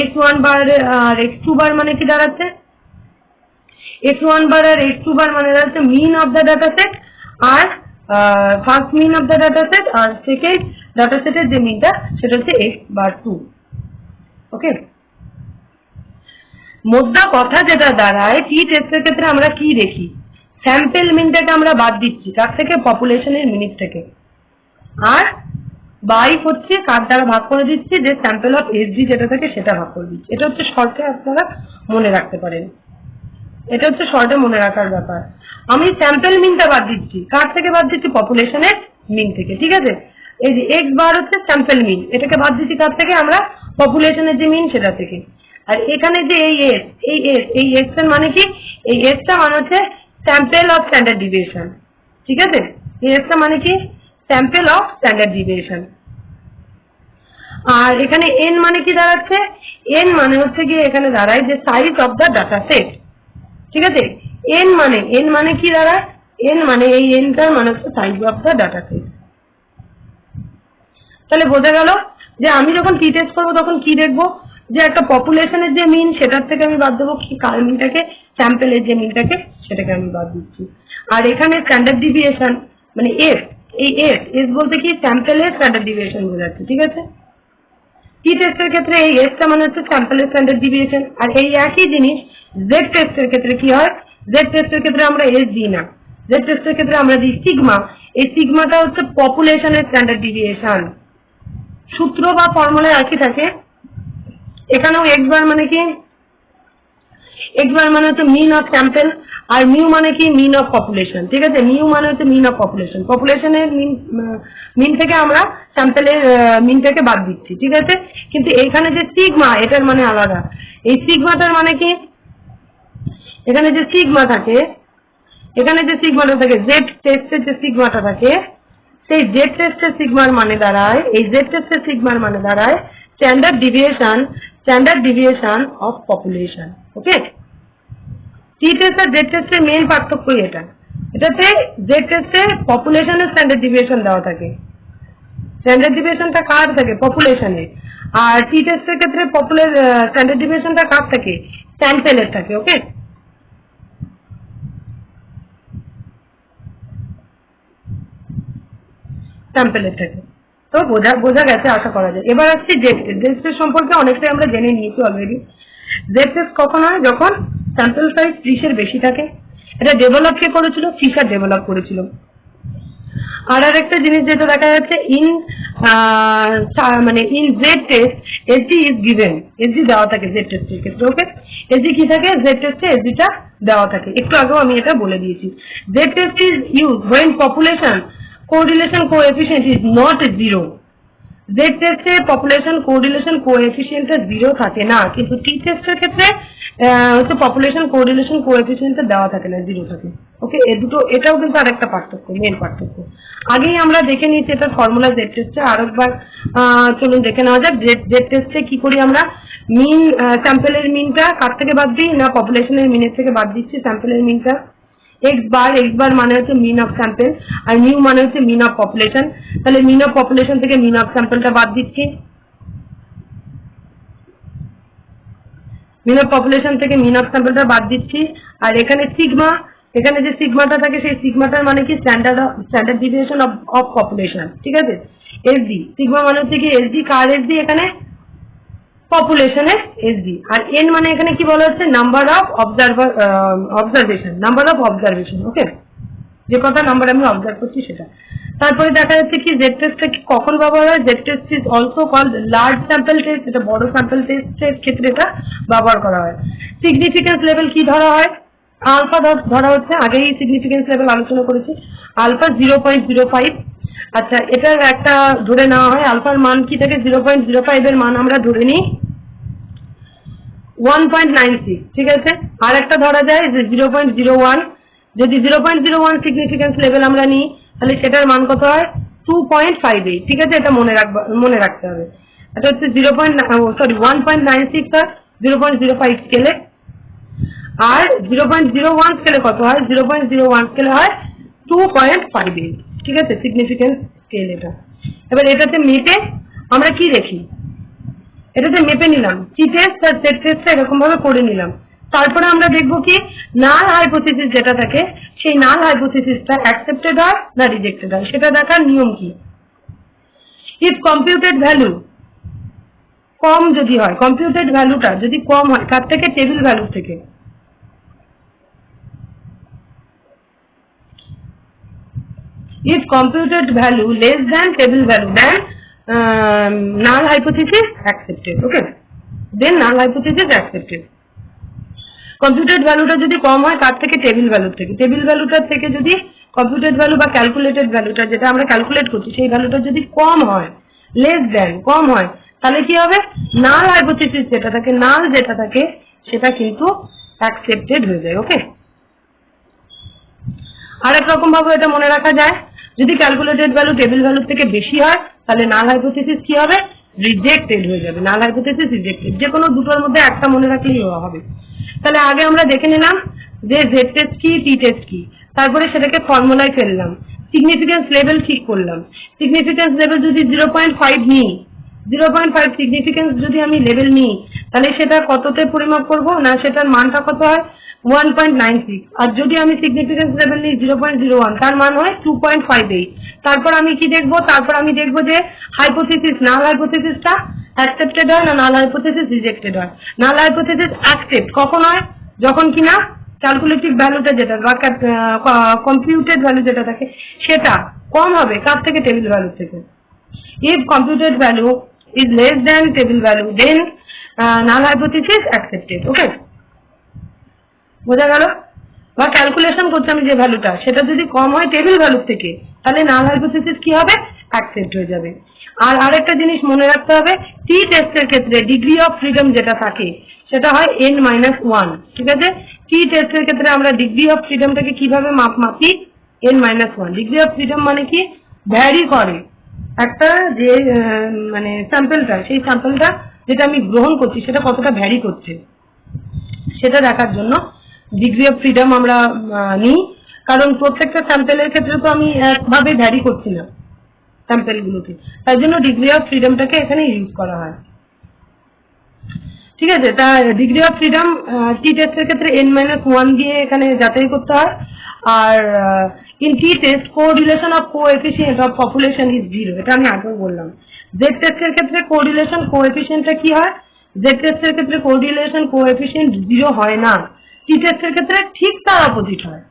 s1 বার আর x2 বার মানে কি দাঁড়াচ্ছে? x1 বার আর x2 বার মানে দাঁড়াচ্ছে mean of the data set, আর first mean of the data set, আর সেকেন্ড ডাটা সেটের যে মিনটা সেটা হচ্ছে x বার 2। ওকে, মোদ্দা কথা যেটা দাঁড়ায় টি টেস্টের ক্ষেত্রে আমরা কি দেখি? স্যাম্পল মিনটাকে আমরা বাদ দিচ্ছি কার থেকে? পপুলেশনের মিনিট থেকে। আর বাই হচ্ছে কার দ্বারা ভাগ করে দিচ্ছি? যে স্যাম্পল অফ এসডি যেটা থাকে সেটা ভাগ করে দিচ্ছি। এটা হচ্ছে শর্টে আপনারা মনে রাখতে পারেন, এটা হচ্ছে শর্টে মনে রাখার ব্যাপার। আমি স্যাম্পল মিনটা বাদ দিচ্ছি, কার থেকে বাদ দিচ্ছি? পপুলেশনের মিন থেকে। ঠিক আছে, এই যে এক্স বার হচ্ছে স্যাম্পল মিন, এটাকে বাদ দিচ্ছি কার থেকে? আমরা পপুলেশনের যে মিন সেটা থেকে। আর এখানে যে এই এক্স এর মানে কি? এই এক্সটা মানে হচ্ছে স্যাম্পল অফ স্ট্যান্ডার্ড ডিভিয়েশন। ঠিক আছে, এই এক্সটা মানে কি? Sample of standard deviation. আর এখানে এন মানে কি দাঁড়াচ্ছে? এন মানে হচ্ছে গিয়ে এখানে দাঁড়ায় যে size of the data set. ঠিক আছে, এন মানে কি দাঁড়ায়? এন মানে এই এনটার মানে হচ্ছে size of the data set. তাহলে বোঝা গেল যে আমি যখন টি টেস্ট করবো তখন কি দেখবো? যে একটা পপুলেশনের যে মিন সেটার থেকে আমি বাদ দেবো কি? কার মিনটাকে? স্যাম্পলের যে মিনটাকে সেটাকে আমি বাদ দিচ্ছি। আর এখানে স্ট্যান্ডার্ড ডিভিয়েশন মানে এস, এই এস বলতে কি? স্যাম্পলের স্ট্যান্ডার্ড ডিভিয়েশন বোঝাচ্ছে। ঠিক আছে, টি টেস্টের ক্ষেত্রে এই এসটা মানে হচ্ছে স্যাম্পলের স্ট্যান্ডার্ড ডিভিয়েশন। আর এই একই জিনিস জেড টেস্টের ক্ষেত্রে কি হয়? জেড টেস্টের ক্ষেত্রে আমরা এস দিই না, জেড টেস্টের ক্ষেত্রে আমরা দিই সিগমা। এই সিগমাটা হচ্ছে পপুলেশনের স্ট্যান্ডার্ড ডিভিয়েশন। সূত্র বা ফর্মুলা একই থাকে। এখানেও এক্স বার মানে কি? এক্স বার মানে হচ্ছে mean of sample, R mu মানে কি মিন অফ পপুলেশন, ঠিক আছে, মিউ মানে হচ্ছে মিন অফ পপুলেশন, পপুলেশনের মিন থেকে আমরা স্যাম্পেলের মিনটাকে বাদ দিচ্ছি, ঠিক আছে। কিন্তু এখানে যে সিগমা, এটার মানে আলাদা। এই সিগমাটার মানে কি, এখানে যে সিগমা থাকে, এখানে যে সিগমাটা থাকে, জেড টেস্টের যে সিগমাটা থাকে, সেই জেড টেস্টের সিগমার মানে দাঁড়ায়, এই জেড টেস্টের সিগমার মানে দাঁড়ায় standard deviation of population. Okay, T test আর জেড টেস্টের মেইন পার্থক্যই এটা। এটাতে জেড টেস্টে পপুলেশনের স্ট্যান্ডার্ড ডিভিয়েশন দেওয়া থাকে, স্ট্যান্ডার্ড ডিভিয়েশনটা কার থাকে, পপুলেশনে। আর টি টেস্টের ক্ষেত্রে স্ট্যান্ডার্ড ডিভিয়েশনটা কার থাকে, স্যাম্পেলের থাকে। ওকে, স্যাম্পেলের থাকে। তো বোঝা গেছে আশা করা যায়। এবার আসছি জেড টেস্ট। জেড টেস্ট সম্পর্কে অনেকটাই আমরা জেনে নিয়েছি অলরেডি। জেড টেস্ট কখন হয়, যখন স্যাম্পল সাইজ 30-এর বেশি থাকে। এটা ডেভেলপ কে করেছিল, ফিশার ডেভেলপ করেছিল। আর একটা জিনিস যেটা দেখা যাচ্ছে in Z test SG is given, SG দেওয়া থাকে জেড টেস্টের ক্ষেত্রে। ওকে, এসজি কি থাকে, জেড টেস্টে এসজিটা দেওয়া থাকে। একটু আগেও আমি এটা বলে দিয়েছি। Z test is use when population correlation coefficient is not zero. Z টেস্টে পপুলেশন কোরিলেশন কোএফিসিয়েন্টটা জিরো থাকে না, কিন্তু টি টেস্টের ক্ষেত্রে হচ্ছে পপুলেশন কোরিলেশন কোএফিসিয়েন্টটা দেওয়া থাকে না, জিরো থাকে। ওকে, এই দুটো, এটাও কিন্তু আরেকটা পার্থক্য, মেন পার্থক্য। আগেই আমরা দেখে নিয়েছি এটার ফর্মুলা জেড টেস্টে, আরেকবার চলুন দেখে নেওয়া যাক। জেড টেস্টে কি করি আমরা, মিন স্যাম্পেলের মিনটা কার থেকে বাদ দিই না, পপুলেশনের মিনের থেকে বাদ দিচ্ছি স্যাম্পেলের মিনটা। এক্স বার মানে হচ্ছে mean of sample, R mu মানে হচ্ছে মিন অফ পপুলেশন। তাহলে মিন অফ পপুলেশন থেকে মিন অফ স্যাম্পেলটা বাদ দিচ্ছি, মিন অফ পপুলেশন থেকে মিন অফ স্যাম্পলটা বাদ দিচ্ছি। আর এখানে সিগমা, এখানে যে সিগমাটা থাকে সেই সিগমাটার মানে কি, স্ট্যান্ডার্ড ডিভিয়েশন অফ পপুলেশন, ঠিক আছে। এসডি, সিগমা মানে হচ্ছে কি এসডি, কার এসডি, এখানে পপুলেশনের এসডি। আর এন মানে এখানে কি বলা হচ্ছে, number of observation, number of observation. Okay, যে কটা নাম্বার আমি অবজার্ভ করছি সেটা। তারপরে দেখা যাচ্ছে কি জেড টেস্টটা কখন ব্যবহার হয়, Z test is also called large sample test, এটা বড় স্যাম্পল টেস্টের ক্ষেত্রে এটা ব্যবহার করা হয়। সিগনিফিকেন্স লেভেল কি ধরা হয়, আলফা ধরা হচ্ছে, আগেই সিগনিফিকেন্স লেভেল আলোচনা করেছি, আলফা 0.05। আচ্ছা, এটার একটা ধরে নেওয়া হয়, আলফার মান কি থাকে, 0.05 এর মান আমরা ধরে নিই 1.96, ঠিক আছে। আর একটা ধরা যায় যে 0.01, যদি 0.01 সিগনিফিকেন্স লেভেল আমরা নিই তাহলে সেটার মান কত হয়, 2.58, ঠিক আছে। এটা মনে রাখতে হবে। এটা হচ্ছে 1.96 হয় 0.05 স্কেলে, আর 0.01 স্কেলে কত হয়, 0.01 স্কেলে হয় 2.58, ঠিক আছে, সিগনিফিকেন্স স্কেল এটা। এবার এটাতে মেপে আমরা কি দেখি, এটাতে মেপে নিলাম, টি টেস্ট আর জেড টেস্টটা এরকম ভাবে করে নিলাম। তারপরে আমরা দেখবো কি, নাল হাইপোথিসিস যেটা থাকে, সেই নাল হাইপোথিসিসটা অ্যাকসেপ্টেড হয় না রিজেক্টেড হয়, সেটা দেখার নিয়ম কি। ইফ কম্পিউটেড ভ্যালু কম যদি হয়, কম্পিউটেড ভ্যালুটা যদি কম হয় কার থেকে, টেবিল ভ্যালু থেকে। If computed value less than table value, then null hypothesis accepted. Okay, then null hypothesis accepted. Computed ভ্যালুটা যদি কম হয় কার থেকে, টেবিল ভ্যালুর থেকে। টেবিল ভ্যালুটার থেকে যদি কম্পিউটেড ভ্যালু বা ক্যালকুলেটেড ভ্যালুটা যেটা আমরা ক্যালকুলেট করছি সেই ভ্যালুটা যদি কম হয়, লেস দেন, কম হয়, তাহলে কি হবে, নাল হাইপোথিসিস যেটা থাকে, নাল যেটা থাকে সেটা কিন্তু অ্যাকসেপ্টেড হয়ে যায়। ওকে, আরেক রকম ভাবে এটা মনে রাখা যায়, যদি ক্যালকুলেটেড ভ্যালু টেবিল ভ্যালুর থেকে বেশি হয় তাহলে নাল হাইপোথিসিস কি হবে, রিজেক্টেড হয়ে যাবে। নাল হাইপোথিসিস রিজেক্টেড, যে কোনো দুটোর মধ্যে একটা মনে রাখলেই হবে। তাহলে আগে আমরা দেখে নিলাম যে জেড টেস্ট কি, টি টেস্ট কি, তারপরে সেটাকে ফর্মুলায় ফেললাম, সিগনিফিকেন্স লেভেল ঠিক করলাম। সিগনিফিকেন্স লেভেল যদি 0.5 নিই, 0.5 সিগনিফিকেন্স যদি আমি লেভেল নিই তাহলে সেটা কততে পরিমাপ করব না, সেটার মানটা কত হয় 1.96। আর যদি আমি সিগনিফিকেন্স লেভেল নিই 0.01, তার মান হয় 2.58। তারপর আমি কি দেখবো, তারপর আমি দেখবো যে হাইপোথিসিস, নাল হাইপোথিসিসটা অ্যাকসেপ্টেড হয় না নাল হাইপোথিসিস রিজেক্টেড হয়। নাল হাইপোথিসিস অ্যাকসেপ্ট কখন হয়, যখন কিনা ক্যালকুলেটিভ ভ্যালুটা যেটা বা কম্পিউটেড ভ্যালু যেটা থাকে সেটা কম হবে কার থেকে, টেবিল ভ্যালু থেকে। If computed value is less than table value, then null hypothesis accepted. Okay, বোঝা গেল। বা ক্যালকুলেশন করছি আমি যে ভ্যালুটা, সেটা যদি কম হয় টেবিল ভ্যালুর থেকে, তাহলে নাল হাইপোথিসিস কি হবে, অ্যাকসেপ্ট হয়ে যাবে। আর আরেকটা জিনিস মনে রাখতে হবে, টি টেস্টের ক্ষেত্রে ডিগ্রি অফ ফ্রিডম যেটা থাকে সেটা হয় n-1, ঠিক আছে। টি টেস্টের ক্ষেত্রে আমরা ডিগ্রি অফ ফ্রিডমটাকে কিভাবে মাপি, n-1। ডিগ্রি অফ ফ্রিডম মানে কি, ভ্যারি করে একটা যে মানে স্যাম্পলটা, সেই স্যাম্পলটা যেটা আমি গ্রহণ করছি সেটা কতটা ভ্যারি করছে সেটা দেখার জন্য ডিগ্রি অফ ফ্রিডম আমরা নিই। কারণ প্রত্যেকটা স্যাম্পেলের ক্ষেত্রে তো আমি একভাবে ভ্যারি করছি না স্যাম্পেলগুলোকে, তাই জন্য ডিগ্রি অফ ফ্রিডমটাকে এখানে ইউজ করা হয়, ঠিক আছে। তা ডিগ্রি অফ ফ্রিডম টি টেস্টের ক্ষেত্রে n-1 দিয়ে এখানে যাচাই করতে হয়। আর in T test correlation of coefficient of population is 0, এটা আমি আগেও বললাম। জেড টেস্টের ক্ষেত্রে কোরিলেশন কোএফিসিয়েন্টটা কি হয়, জেড টেস্টের ক্ষেত্রে কোরিলেশন কোএফিসিয়েন্ট 0 হয় না, টি টেস্টের ক্ষেত্রে ঠিক তার অপোজিট হয়।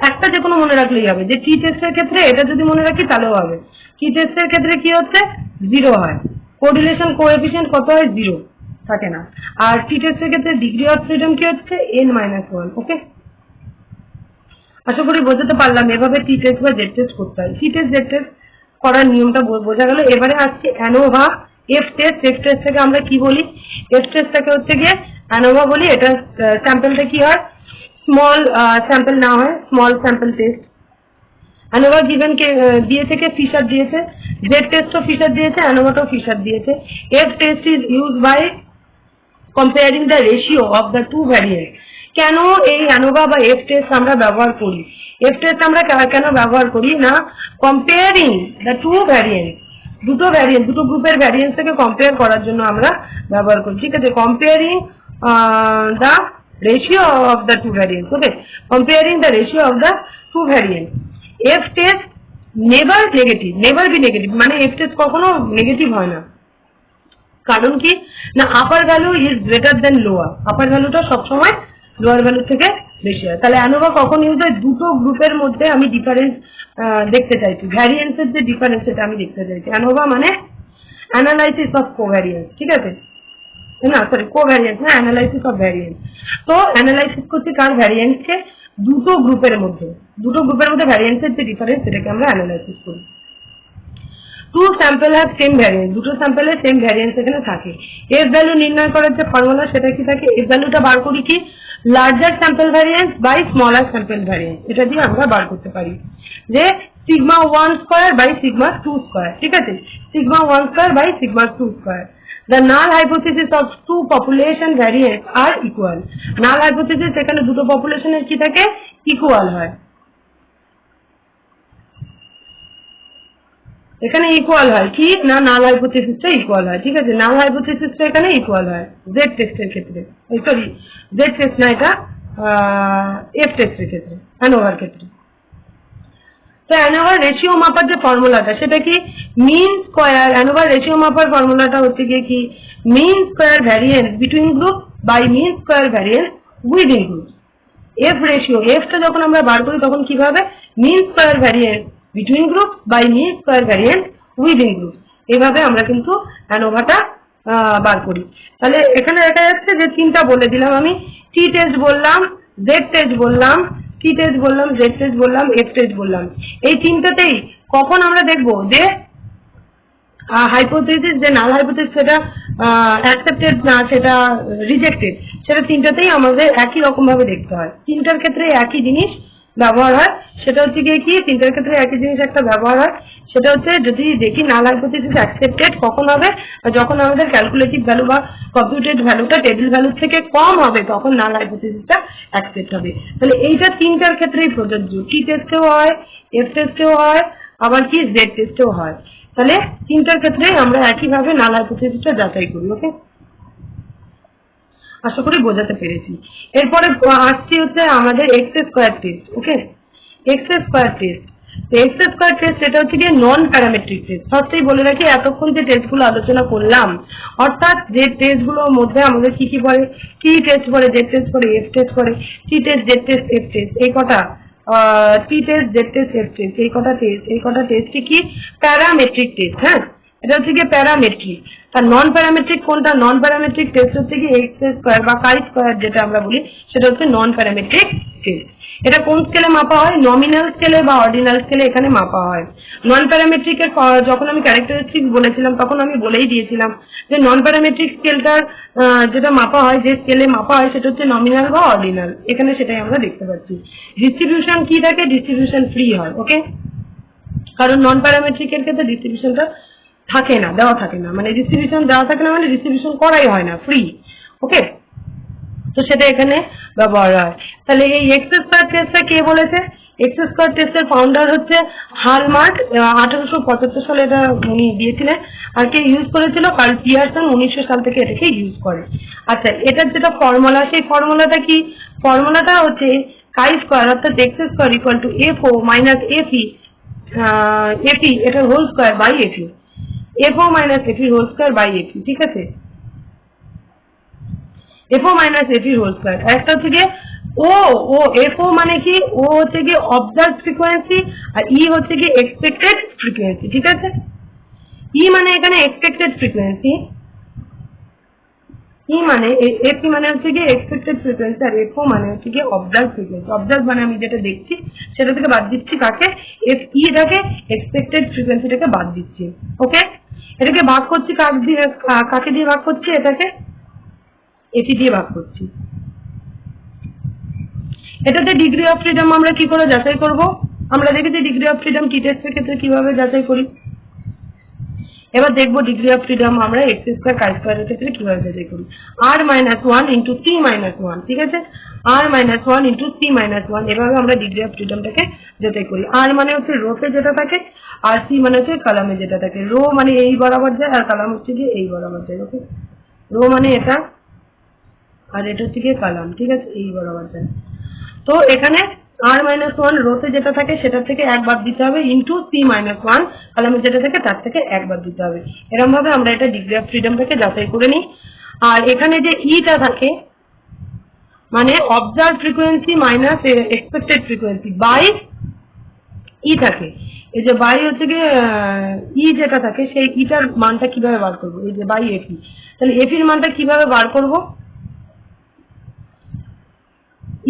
একটা যে কোনো মনে রাখলেই হবে, যে টি টেস্টের ক্ষেত্রে এটা যদি মনে রাখি তাহলেও হবে। টি টেস্টের ক্ষেত্রে কি হচ্ছে, 0 হয়, কোরিলেশন কোএফিসিয়েন্ট কত হয়, 0 থাকে না। আর টি টেস্টের ক্ষেত্রে ডিগ্রি অফ ফ্রিডম কি হচ্ছে, n-1। ওকে, আশা করি বোঝাতে পারলাম এভাবে টি টেস্ট বা জেড টেস্ট করতে হয়। টি টেস্ট জেড টেস্ট করার নিয়মটা বোঝা গেল। এবারে আসছে অ্যানোভা এফ টেস্ট। এফ টেস্টটাকে আমরা কি বলি, এফ টেস্টটাকে হচ্ছে গিয়ে অ্যানোভা বলি। এটা স্যাম্পলটা কি হয়, স্মল স্যাম্পল না হয়, small sample test. ANOVA given কে দিয়ে থেকে ফিশার দিয়েছে, জেড টেস্টও ফিশার দিয়েছে, অ্যানোভাটাও ফিশার দিয়েছে। F test is use by comparing the ratio of the two variant. কেন এই অ্যানোভা বা এফ টেস্ট আমরা ব্যবহার করি, এফ টেস্ট আমরা কেন ব্যবহার করি না, কম্পেয়ারিং দ্য টু ভ্যারিয়েন্ট, দুটো ভ্যারিয়েন্ট, দুটো গ্রুপের ভ্যারিয়েন্স থেকে কম্পেয়ার করার জন্য আমরা ব্যবহার করি, ঠিক আছে। Comparing the ratio of the two variant, okay, comparing the ratio of the two variant. F test never negative, never be negative, মানে এফ টেস্ট কখনো নেগেটিভ হয় না। কারণ কি না, upper value is greater than lower, upper ভ্যালুটা সবসময় লোয়ার ভ্যালু থেকে বেশি হয়। তাহলে অ্যানোভা কখন ইউজ হয়, দুটো গ্রুপের মধ্যে আমি ডিফারেন্স দেখতে চাইছি, ভ্যারিয়েন্সের যে ডিফারেন্স সেটা আমি দেখতে চাইছি। অ্যানোভা মানে অ্যানালাইসিস অফ কোভ্যারিয়েন্স, ঠিক আছে, না সরি কোভ্যারিয়েন্স না, অ্যানালাইসিস অফ ভ্যারিয়েন্স। তো অ্যানালাইসিস করছি কার, ভ্যারিয়েন্সকে, দুটো গ্রুপের মধ্যে, দুটো গ্রুপের মধ্যে ভ্যারিয়েন্সের যে ডিফারেন্স সেটাকে আমরা অ্যানালাইসিস করি। Two sample have same variance, দুটো স্যাম্পলের সেম ভ্যারিয়েন্স এখানে থাকে। এফ ভ্যালু নির্ণয় করার যে ফর্মুলা সেটা কি থাকে, এফ ভ্যালুটা বার করি কি, larger sample variance by smaller sample variance, এটা দিয়ে আমরা বার করতে পারি যে sigma 1 square by sigma 2 square, ঠিক আছে, sigma 1 square by sigma 2 square. The null hypothesis of two population variants are equal. Null hypothesis এখানে দুটো পপুলেশনের কি থাকে, ইকুয়াল হয়, এখানে ইকুয়াল হয় কি না, নাল হাইপোথিসিসটা ইকুয়াল হয়, ঠিক আছে, নাল হাইপোথিসিসটা এখানে ইকুয়াল হয় জেড টেস্টের ক্ষেত্রে, সরি জেড টেস্ট না, এটা এফ টেস্টের ক্ষেত্রে, অ্যানোভার ক্ষেত্রে। তো অ্যানোভার রেশিও মাপার যে ফর্মুলাটা সেটা কি, মিন স্কয়ার, অ্যানোভার রেশিও মাপার ফর্মুলাটা হচ্ছে গিয়ে কি, mean square variance between group by mean square variance within group. F ratio, এফটা যখন আমরা বার করি তখন কিভাবে, mean square variance between group by mean square variance within group, এভাবে আমরা কিন্তু অ্যানোভাটা বার করি। তাহলে এখানে দেখা যাচ্ছে যে তিনটা বলে দিলাম আমি, টি টেস্ট বললাম, জেড টেস্ট বললাম, টি টেস্ট বললাম, জেড টেস্ট বললাম, এফ টেস্ট বললাম। এই তিনটাতেই কখন আমরা দেখবো যে হাইপোথিসিস যে নাল হাইপোথিসিস সেটা অ্যাকসেপ্টেড না সেটা রিজেক্টেড, সেটা তিনটাতেই আমাদের একই রকম ভাবে দেখতে হয়। তিনটার ক্ষেত্রে একই জিনিস ব্যবহার হয়, সেটা হচ্ছে গিয়ে কি, তিনটার ক্ষেত্রে একই জিনিস একটা ব্যবহার হয়, সেটা হচ্ছে যদি দেখি নাল হাইপোথিসিস অ্যাকসেপ্টেড কখন হবে, যখন আমাদের ক্যালকুলেটিভ ভ্যালু বা কম্পিউটেড ভ্যালুটা টেবিল ভ্যালুর থেকে কম হবে তখন নাল হাইপোথিসিসটা অ্যাকসেপ্ট হবে। তাহলে এইটা তিনটার ক্ষেত্রেই প্রযোজ্য, টি টেস্টেও হয়, এফ টেস্টেও হয়, আবার কি জেড টেস্টেও হয়। তাহলে তিনটার ক্ষেত্রেই আমরা একইভাবে নাল হাইপোথিসিসটা যাচাই করি। ওকে, আশা করি বোঝাতে পেরেছি। এরপরে আসছি হচ্ছে আমাদের X square test. Okay, X square test, X square test এটা হচ্ছে গিয়ে নন প্যারামেট্রিক টেস্ট। ফার্স্টেই বলে রাখি, এতক্ষণ যে টেস্টগুলো আলোচনা করলাম, অর্থাৎ যে টেস্টগুলোর মধ্যে আমাদের কি কি পড়ে, টি টেস্ট পড়ে, জেড টেস্ট পড়ে, এফ টেস্ট পড়ে, T test, Z test, F test, এই কটা T test, Z test, F test, এই কটা টেস্ট, এই কটা টেস্ট কি প্যারামেট্রিক টেস্ট। হ্যাঁ, এটা হচ্ছে গিয়ে প্যারামেট্রিক। তার নন প্যারামেট্রিক কোনটা, নন প্যারামেট্রিক টেস্ট হচ্ছে কি এক্স স্কয়ার বা কাই স্কয়ার যেটা আমরা বলি, সেটা হচ্ছে নন প্যারামেট্রিক টেস্ট। এটা কোন স্কেলে মাপা হয়? নমিনাল স্কেলে বা অর্ডিনাল স্কেলে এখানে মাপা হয়। নন প্যারামেট্রিকের যখন আমি ক্যারেক্টারিস্টিক্স বলেছিলাম তখন আমি বলেই দিয়েছিলাম যে নন প্যারামেট্রিক স্কেলটার যেটা মাপা হয়, যে স্কেলে মাপা হয় সেটা হচ্ছে নমিনাল বা অর্ডিনাল। এখানে সেটাই আমরা দেখতে পাচ্ছি। ডিস্ট্রিবিউশন কি থাকে? ডিস্ট্রিবিউশন ফ্রি হয়। ওকে, কারণ নন প্যারামেট্রিকের ক্ষেত্রে ডিস্ট্রিবিউশনটা থাকে না, দেওয়া থাকে না, মানে ডিস্ট্রিবিউশন দেওয়া থাকে না মানে ডিস্ট্রিবিউশন করাই হয় না, ফ্রি। ওকে, তো সেটা এখানে ব্যবহার হয়। তাহলে এই এক্স স্কয়ার টেস্টটা কে বলেছে? এক্স স্কয়ার টেস্টের ফাউন্ডার হচ্ছে হালমার্ক, 1875 সালে এটা উনি দিয়েছিলেন। আর কে ইউজ করেছিল? কার্ল পিয়ারসন 1900 সাল থেকে এটাকে ইউজ করে। আচ্ছা, এটার যেটা ফর্মুলা, সেই ফর্মুলাটা কি? ফর্মুলাটা হচ্ছে কাই স্কয়ার অর্থাৎ X square equal to F O minus F E, F E এটা whole square by F E, F O minus F E whole square by F E. ঠিক আছে, F O minus F E whole square. একটা হচ্ছে গিয়ে ও এফ ও মানে কি? ও হচ্ছে গিয়ে অবজার্ভ ফ্রিকোয়েন্সি, আর ই হচ্ছে গিয়ে এক্সপেক্টেড ফ্রিকোয়েন্সি। ঠিক আছে, ই মানে এখানে এক্সপেক্টেড ফ্রিকোয়েন্সি, ই মানে এফ মানে হচ্ছে গিয়ে এক্সপেক্টেড ফ্রিকোয়েন্সি, আর এফ ও মানে হচ্ছে গিয়ে অবজার্ভ ফ্রিকোয়েন্সি। অবজার্ভ মানে আমি যেটা দেখছি সেটা থেকে বাদ দিচ্ছি কাকে? এফ ইটাকে, এক্সপেক্টেড ফ্রিকোয়েন্সিটাকে বাদ দিচ্ছি। ওকে, এটাকে ভাগ করছি কাকে দিয়ে ভাগ করছি? এটাকে এটি দিয়ে ভাগ করছি। এটাতে ডিগ্রি অফ ফ্রিডম আমরা কি করে যাচাই করব? আমরা দেখেছি ডিগ্রি অফ ফ্রিডম টি টেস্টের ক্ষেত্রে কিভাবে যাচাই করি। এবার দেখবো ডিগ্রি অফ ফ্রিডম আমরা এক্স স্কয়ার কাই স্কয়ারের ক্ষেত্রে কিভাবে যাচাই করি। R minus one into C minus one. ঠিক আছে, R minus one into C minus one, এভাবে আমরা ডিগ্রি অফ ফ্রিডমটাকে যাচাই করি। আর মানে হচ্ছে রোতে যেটা থাকে, আর সি মানে হচ্ছে কলামে যেটা থাকে। রো মানে এই বরাবর যায়, আর কলাম হচ্ছে গিয়ে এই বরাবর যায়। ওকে, রো মানে এটা, আর এটা হচ্ছে গিয়ে কলাম। ঠিক আছে, এই বরাবর যায়। তো এখানে আর মাইনাস ওয়ান রোতে যেটা থাকে সেটা থেকে এক বাদ দিতে হবে, ইন্টু সি মাইনাস ওয়ান কলামে যেটা থাকে তার থেকে এক বাদ দিতে হবে। এরকম ভাবে আমরা এটা ডিগ্রি অফ ফ্রিডমটাকে যাচাই করে নিই। আর এখানে যে ইটা থাকে মানে observe frequency minus expected frequency by E থাকে। এই যে বাই হচ্ছে গিয়ে ই যেটা থাকে সেই ইটার মানটা কিভাবে বার করবো? এই যে বাই এফি, তাহলে এফির মানটা কিভাবে বার করবো?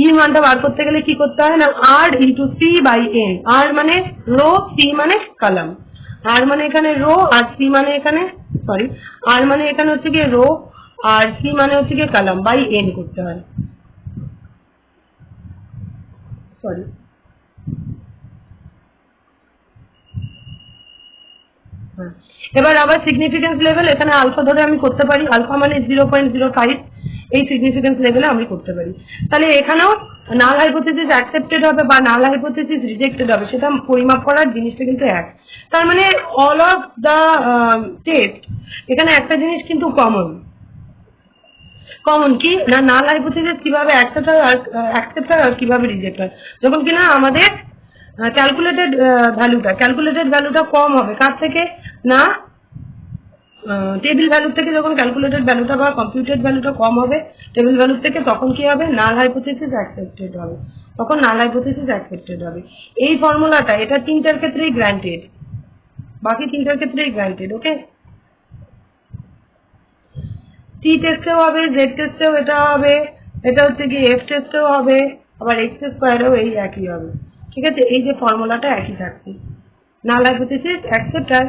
ই মানটা বার করতে গেলে কি করতে হয় না, আর ইন্টু সি বাই এন। আর মানে রো, সি মানে কলাম। আর মানে এখানে রো, আর সি মানে এখানে, সরি, আর মানে এখানে হচ্ছে গিয়ে রো, আর সি মানে হচ্ছে গিয়ে কলাম, বাই এন করতে হয়। সরি, এবার আবার সিগনিফিকেন্স লেভেল, এখানে আলফা ধরে আমি করতে পারি। আলফা মানে 0.05, এই সিগনিফিকেন্স লেভেলে আমি করতে পারি। তাহলে এখানেও নাল হাইপোথিসিস অ্যাকসেপ্টেড হবে বা নাল হাইপোথিসিস রিজেক্টেড হবে, সেটা পরিমাপ করার জিনিসটা কিন্তু এক। তার মানে অল অফ দা টেস্ট, এখানে একটা জিনিস কিন্তু কমন। কমন কি না, নাল হাইপোথিসিস কিভাবে অ্যাকসেপ্ট হয় আর কিভাবে রিজেক্ট হয়। যখন কিনা আমাদের ক্যালকুলেটেড ভ্যালুটা কম হবে কার থেকে না, টেবিল ভ্যালু থেকে। যখন ক্যালকুলেটেড ভ্যালুটা বা কম্পিউটেড ভ্যালুটা কম হবে টেবিল ভ্যালু থেকে, তখন কি হবে? নাল হাইপোথিসিস অ্যাকসেপ্টেড হবে। তখন নাল হাইপোথিসিস অ্যাকসেপ্টেড হবে। এই ফর্মুলাটা এটা তিনটার ক্ষেত্রেই গ্রান্টেড, বাকি তিনটার ক্ষেত্রেই গ্রান্টেড। ওকে, টি টেস্টেও হবে, জেড টেস্টেও এটা হবে, এটা হচ্ছে কি এফ টেস্টেও হবে, আবার এক্স স্কয়ারেও এই একই হবে। ঠিক আছে, এই যে ফর্মুলাটা একই থাকছে, নাল হাইপোথিসিস অ্যাকসেপ্ট আর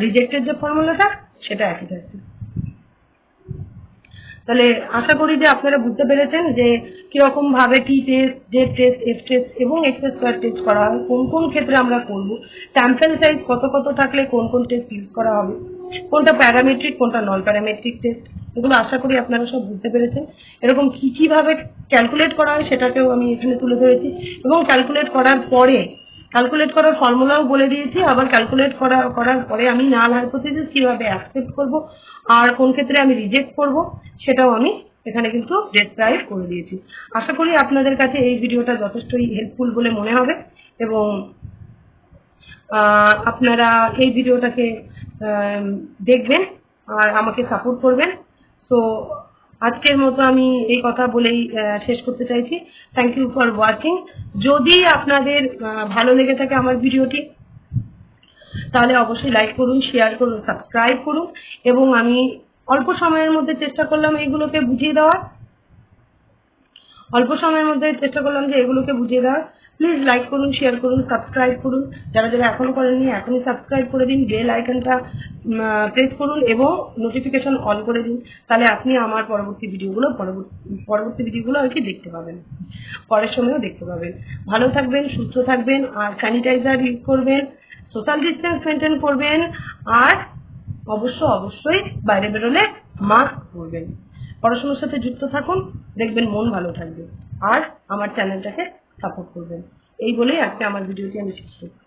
রিজেক্টেড যে ফর্মুলাটা সেটা একই থাকছে। তাহলে আশা করি যে আপনারা বুঝতে পেরেছেন যে কিরকম ভাবে T test, Z test, F test এবং এক্স স্কয়ার টেস্ট করা হয়, কোন কোন ক্ষেত্রে আমরা করব, স্যাম্পল সাইজ কত কত থাকলে কোন কোন টেস্ট ইউজ করা হবে, কোনটা প্যারামেট্রিক কোনটা নন প্যারামেট্রিক টেস্ট, এগুলো আশা করি আপনারা সব বুঝতে পেরেছেন। এরকম কি কিভাবে ক্যালকুলেট করা হয় সেটাকেও আমি এখানে তুলে ধরেছি, এবং ক্যালকুলেট করার পরে ক্যালকুলেট করার ফর্মুলাও বলে দিয়েছি। আবার ক্যালকুলেট করার পরে আমি নাল হাইপোথিসিস কিভাবে অ্যাকসেপ্ট করব আর কোন ক্ষেত্রে আমি রিজেক্ট করব সেটাও আমি এখানে কিন্তু ডেসক্রাইব করে দিয়েছি। আশা করি আপনাদের কাছে এই ভিডিওটা যথেষ্টই হেল্পফুল বলে মনে হবে, এবং আপনারা এই ভিডিওটাকে দেখবেন আর আমাকে সাপোর্ট করবেন। তো আজকের মতো আমি এই কথা বলেই শেষ করতে চাইছি। Thank you for watching. যদি আপনাদের ভালো লেগে থাকে আমার ভিডিওটি, তাহলে অবশ্যই লাইক করুন, শেয়ার করুন, সাবস্ক্রাইব করুন, এবং আমি অল্প সময়ের মধ্যে চেষ্টা করলাম এইগুলোকে বুঝিয়ে দেওয়ার। অল্প সময়ের মধ্যে চেষ্টা করলাম যে এগুলোকে বুঝিয়ে দেওয়ার। প্লিজ লাইক করুন, শেয়ার করুন, সাবস্ক্রাইব করুন। যারা যারা এখনো করেননি এখনই সাবস্ক্রাইব করে দিন, বেল আইকনটা প্রেস করুন এবং নোটিফিকেশন অন করে দিন। তাহলে আপনি আমার পরবর্তী ভিডিওগুলো আর কি দেখতে পাবেন, পরের সময়ও দেখতে পাবেন। ভালো থাকবেন, সুস্থ থাকবেন, আর স্যানিটাইজার ইউজ করবেন, সোশ্যাল ডিস্টেন্স মেনটেন করবেন, আর অবশ্যই বাইরে বেরোলে মাস্ক পরবেন। পড়াশোনার সাথে যুক্ত থাকুন, দেখবেন মন ভালো থাকবে। আর আমার চ্যানেলটাকে সাপোর্ট করবেন। এই বলেই আজকে আমার ভিডিওটি আমি শেষ করছি।